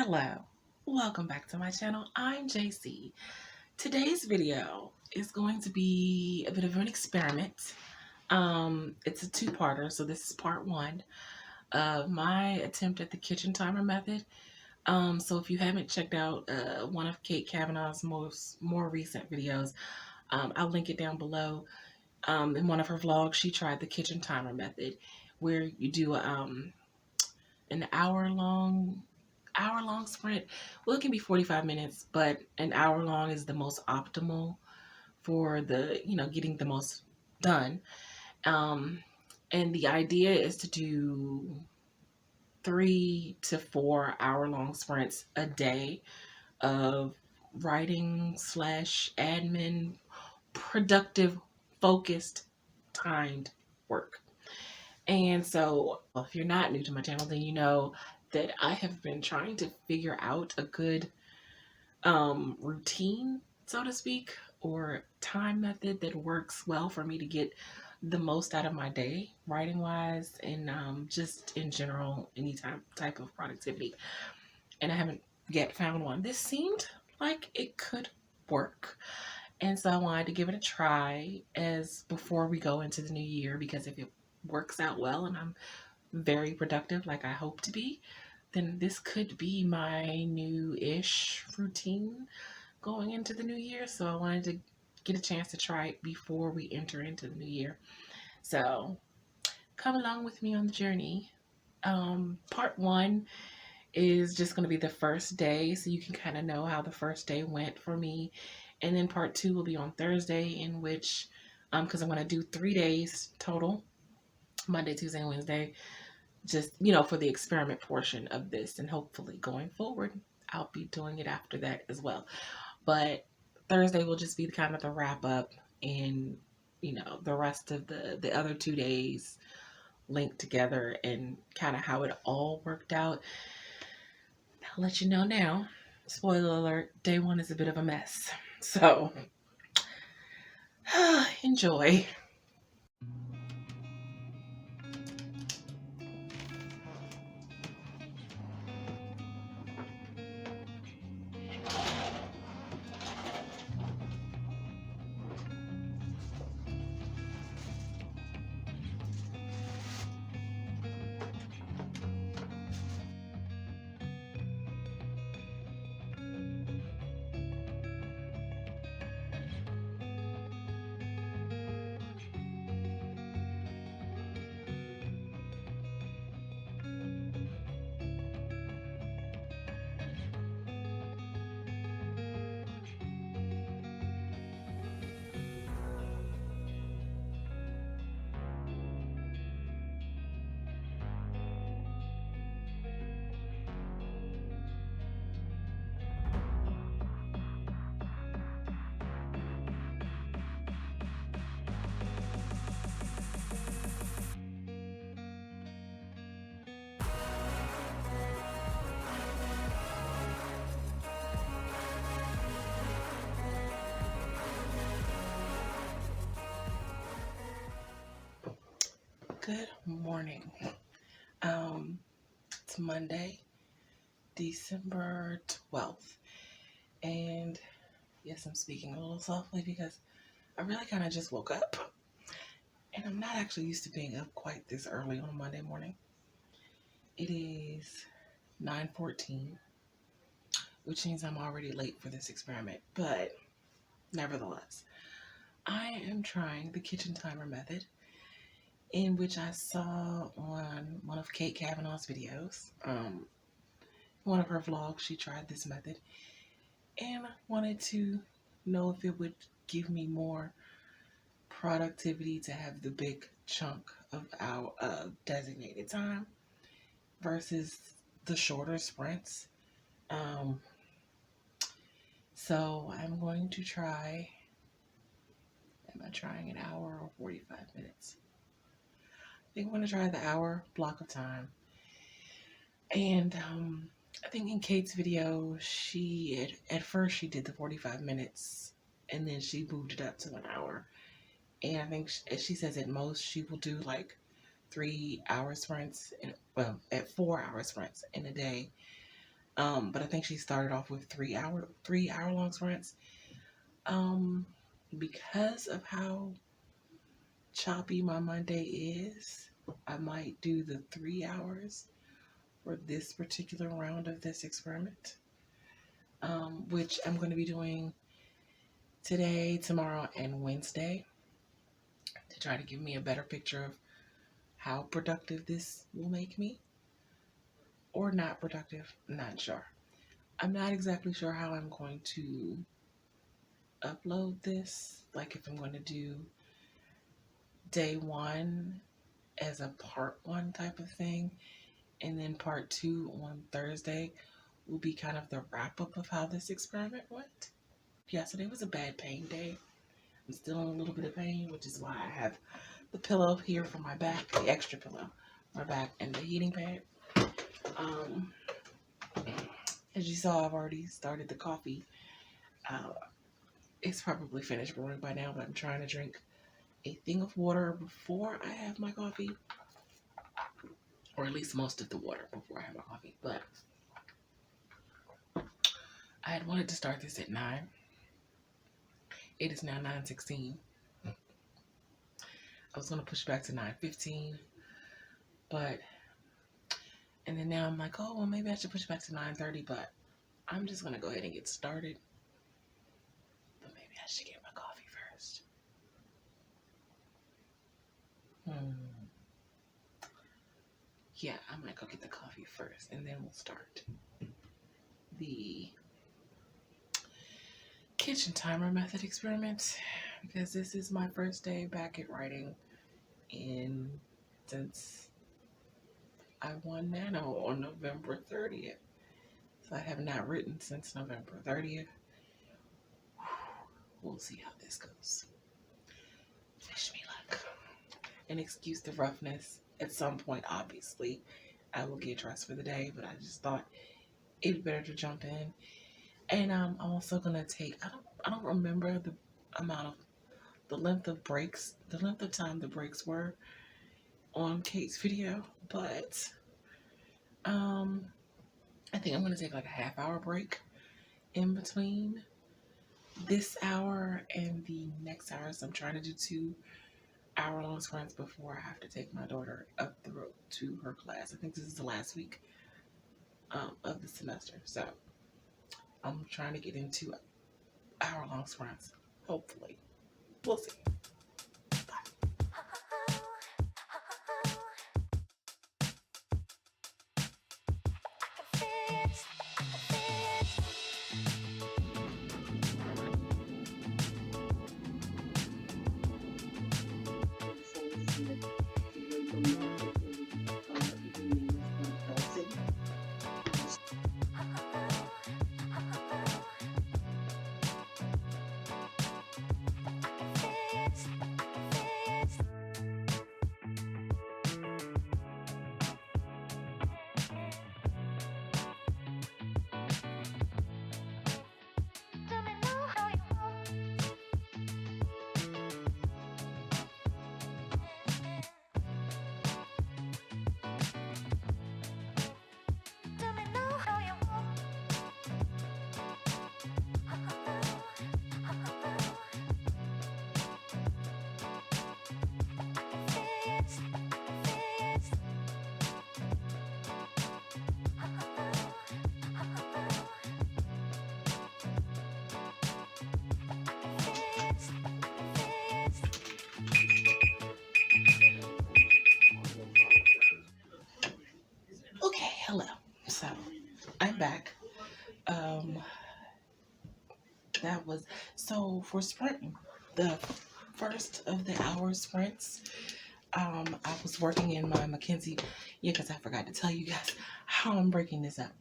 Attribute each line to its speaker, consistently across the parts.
Speaker 1: Hello, welcome back to my channel. I'm JC. Today's video is going to be a bit of an experiment. It's a two-parter, so this is part one of my attempt at the kitchen timer method. So if you haven't checked out one of Kate Kavanaugh's more recent videos, I'll link it down below. In one of her vlogs, she tried the kitchen timer method, where you do an hour long sprint. Well, it can be 45 minutes, but an hour long is the most optimal for getting the most done. Um, and the idea is to do 3 to 4 hour long sprints a day of writing slash admin, productive, focused, timed work. And so, if you're not new to my channel, then you know that I have been trying to figure out a good routine, so to speak, or time method that works well for me to get the most out of my day, writing wise, and just in general, any type of productivity. And I haven't yet found one. This seemed like it could work. And so I wanted to give it a try as before we go into the new year, because if it works out well and I'm very productive like I hope to be, then this could be my new-ish routine going into the new year. So I wanted to get a chance to try it before we enter into the new year. So come along with me on the journey. Part one is just going to be the first day, so you can kind of know how the first day went for me. And then part two will be on Thursday, in which, because I'm going to do 3 days total, Monday, Tuesday, and Wednesday, just, for the experiment portion of this. And hopefully going forward, I'll be doing it after that as well. But Thursday will just be kind of the wrap up, and, the rest of the other 2 days linked together and kind of how it all worked out. I'll let you know now. Spoiler alert, day one is a bit of a mess. So, enjoy. Good morning. It's Monday, December 12th. And yes, I'm speaking a little softly because I really kind of just woke up. And I'm not actually used to being up quite this early on a Monday morning. It is 9:14, which means I'm already late for this experiment. But nevertheless, I am trying the kitchen timer method, in which I saw on one of Kate Kavanaugh's videos. One of her vlogs, she tried this method, and I wanted to know if it would give me more productivity to have the big chunk of our designated time versus the shorter sprints. Um, so I'm going to try. Am I trying an hour or 45 minutes? I think I'm going to try the hour block of time. And I think in Kate's video, at first she did the 45 minutes, and then she moved it up to an hour. And I think she says at most she will do like 3 hour sprints, at 4 hour sprints in a day. But I think she started off with 3 hour long sprints. Um, because of how choppy my Monday is, I might do the 3 hours for this particular round of this experiment, which I'm going to be doing today, tomorrow, and Wednesday to try to give me a better picture of how productive this will make me or not productive. I'm not sure. I'm not exactly sure how I'm going to upload this. Like if I'm going to do day one as a part one type of thing, and then part two on Thursday will be kind of the wrap up of how this experiment went. Yesterday was a bad pain day. I'm still in a little bit of pain, which is why I have the pillow here for my back, the extra pillow, my back, and the heating pad. Um, as you saw, I've already started the coffee. Uh, it's probably finished brewing by now, but I'm trying to drink a thing of water before I have my coffee, or at least most of the water before I have my coffee. But I had wanted to start this at 9. It is now 9:16. I was going to push it back to 9:15, but, and then now I'm like, oh, well, maybe I should push it back to 9:30, but I'm just going to go ahead and get started. But maybe I should get my coffee first. Yeah, I might go get the coffee first, and then we'll start the kitchen timer method experiment, because this is my first day back at writing since I won Nano on November 30th. So I have not written since November 30th. We'll see how this goes. Wish me luck. And excuse the roughness. At some point, obviously, I will get dressed for the day, but I just thought it'd be better to jump in. And I'm also gonna take. I don't remember the amount of the length of breaks, the length of time the breaks were on Kate's video, but I think I'm gonna take like a half-hour break in between this hour and the next hour. So I'm trying to do 2 hour-long sprints before I have to take my daughter up the road to her class. I think this is the last week of the semester, so I'm trying to get into 2 hour-long sprints. Hopefully, we'll see. Okay, hello. So I'm back. Um, that was so for sprint, the first of the hour sprints. I was working in my McKinsey, yeah, because I forgot to tell you guys how I'm breaking this up.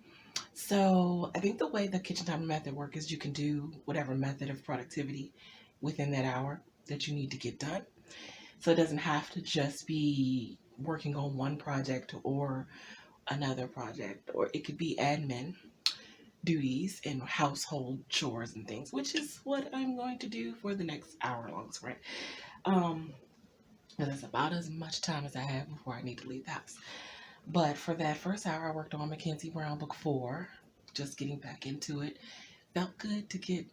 Speaker 1: So I think the way the kitchen timer method works is you can do whatever method of productivity within that hour that you need to get done. So it doesn't have to just be working on one project or another project, or it could be admin duties and household chores and things, which is what I'm going to do for the next hour-long sprint. Because it's about as much time as I have before I need to leave the house. But for that first hour, I worked on Mackenzie Brown Book 4. just getting back into it. Felt good to get,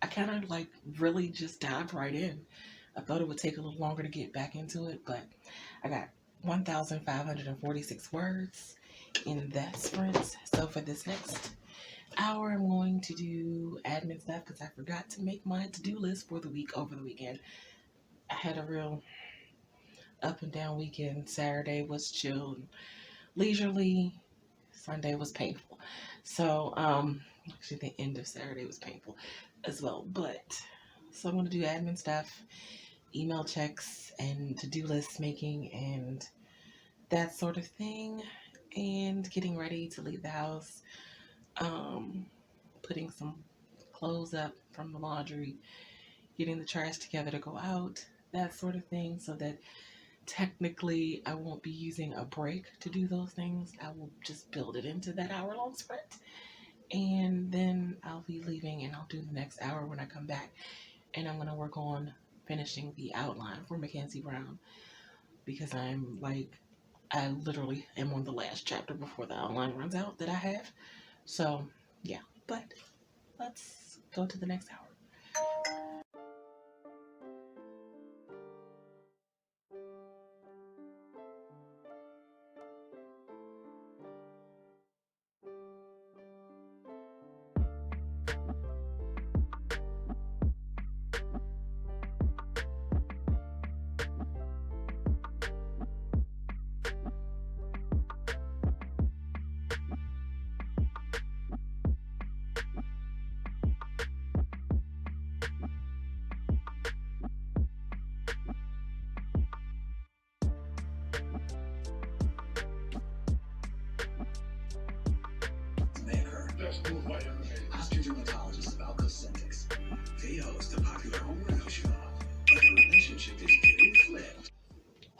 Speaker 1: I kind of like really just dived right in. I thought it would take a little longer to get back into it, but I got 1,546 words in that sprint. So for this next hour, I'm going to do admin stuff because I forgot to make my to-do list for the week over the weekend. I had a real up and down weekend. Saturday was chill and leisurely. Sunday was painful. So, actually the end of Saturday was painful as well. But, so I'm going to do admin stuff, email checks, and to-do list making, and that sort of thing. And getting ready to leave the house. Putting some clothes up from the laundry, getting the trash together to go out, that sort of thing, so that technically I won't be using a break to do those things. I will just build it into that hour-long sprint, and then I'll be leaving, and I'll do the next hour when I come back, and I'm going to work on finishing the outline for Mackenzie Brown, because I literally am on the last chapter before the outline runs out that I have. So yeah, but let's go to the next hour.
Speaker 2: Dermatologist about cosmetics. They host a popular home radio show, but the relationship is getting flipped.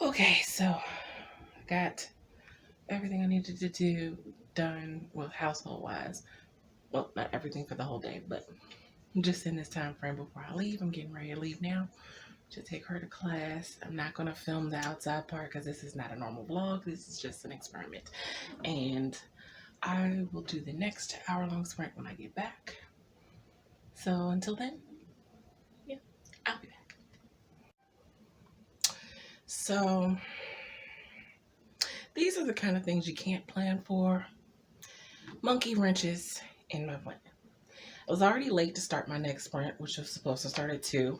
Speaker 1: Okay, so I got everything I needed to do done with household wise. Well, not everything for the whole day, but just in this time frame before I leave. I'm getting ready to leave now to take her to class. I'm not going to film the outside part because this is not a normal vlog. This is just an experiment. And I will do the next hour-long sprint when I get back. So until then, yeah, I'll be back. So these are the kind of things you can't plan for. Monkey wrenches in my plan. I was already late to start my next sprint, which was supposed to start at 2.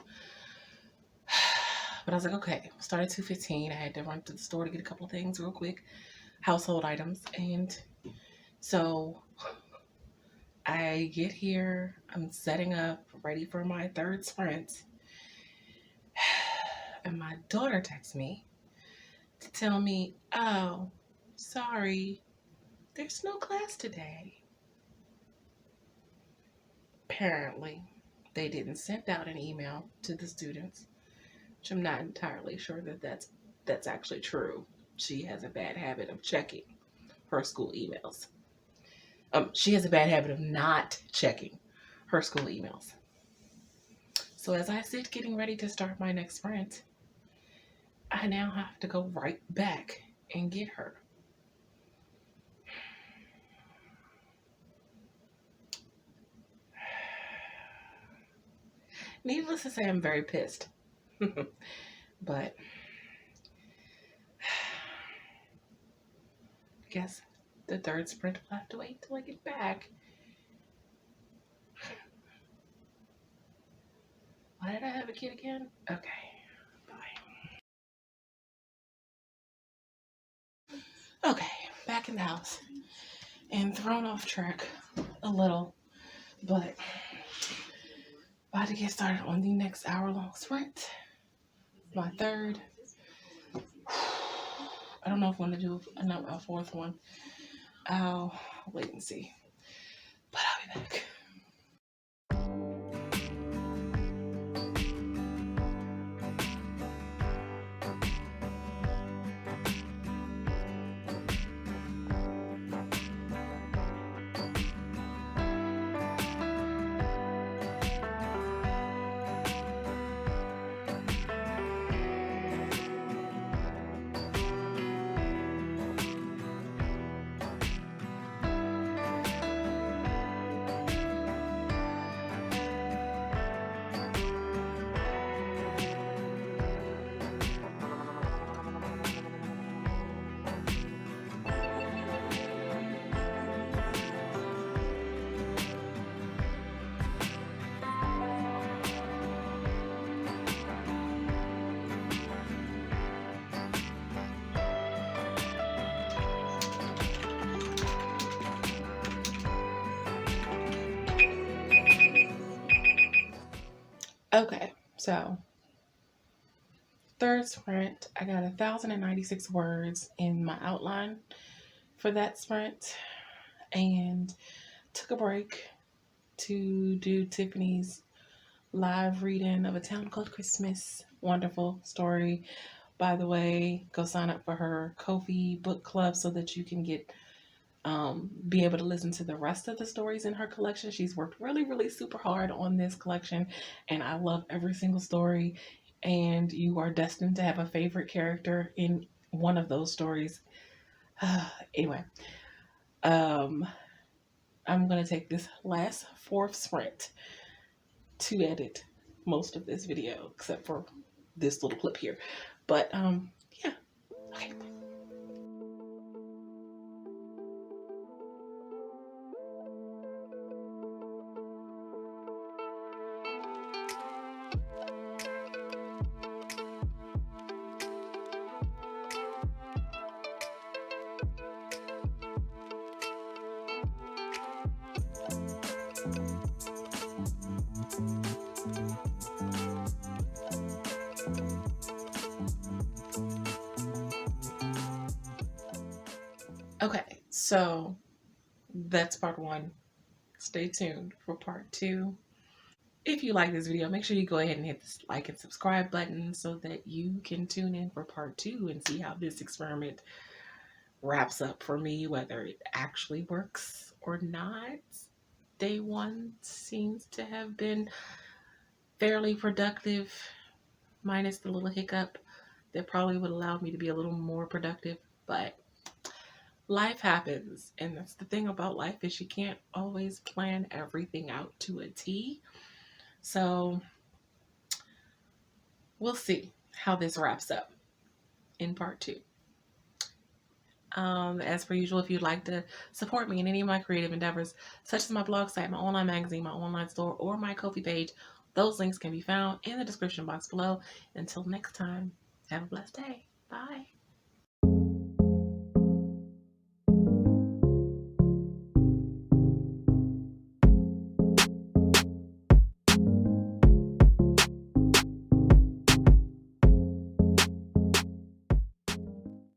Speaker 1: But I was like, okay, start at 2:15. I had to run to the store to get a couple of things real quick, household items. And so I get here, I'm setting up, ready for my third sprint. And my daughter texts me to tell me, oh, sorry, there's no class today. Apparently, they didn't send out an email to the students, which I'm not entirely sure that that's actually true. She has a bad habit of checking her school emails. She has a bad habit of not checking her school emails. So as I sit getting ready to start my next sprint, I now have to go right back and get her. Needless to say, I'm very pissed. But I guess the third sprint will have to wait till I get back. Why did I have a kid again? Okay, bye. Okay, back in the house and thrown off track a little, but about to get started on the next hour-long sprint. My third. I don't know if I'm going to do a fourth one. I'll wait and see. But I'll be back. Okay, so third sprint, I got 1,096 words in my outline for that sprint, and took a break to do Tiffany's live reading of A Town Called Christmas. Wonderful story. By the way, go sign up for her Ko-fi book club so that you can get be able to listen to the rest of the stories in her collection. She's worked really, really super hard on this collection, and I love every single story. And you are destined to have a favorite character in one of those stories. Anyway, um, I'm gonna take this last fourth sprint to edit most of this video, except for this little clip here. But yeah, okay. Okay, so that's part one. Stay tuned for part two. If you like this video, make sure you go ahead and hit the like and subscribe button so that you can tune in for part two and see how this experiment wraps up for me, whether it actually works or not. Day one seems to have been fairly productive, minus the little hiccup that probably would allow me to be a little more productive, but life happens, and that's the thing about life, is you can't always plan everything out to a T. So we'll see how this wraps up in part two. As per usual, if you'd like to support me in any of my creative endeavors, such as my blog site, my online magazine, my online store, or my Ko-fi page, those links can be found in the description box below. Until next time, have a blessed day. Bye.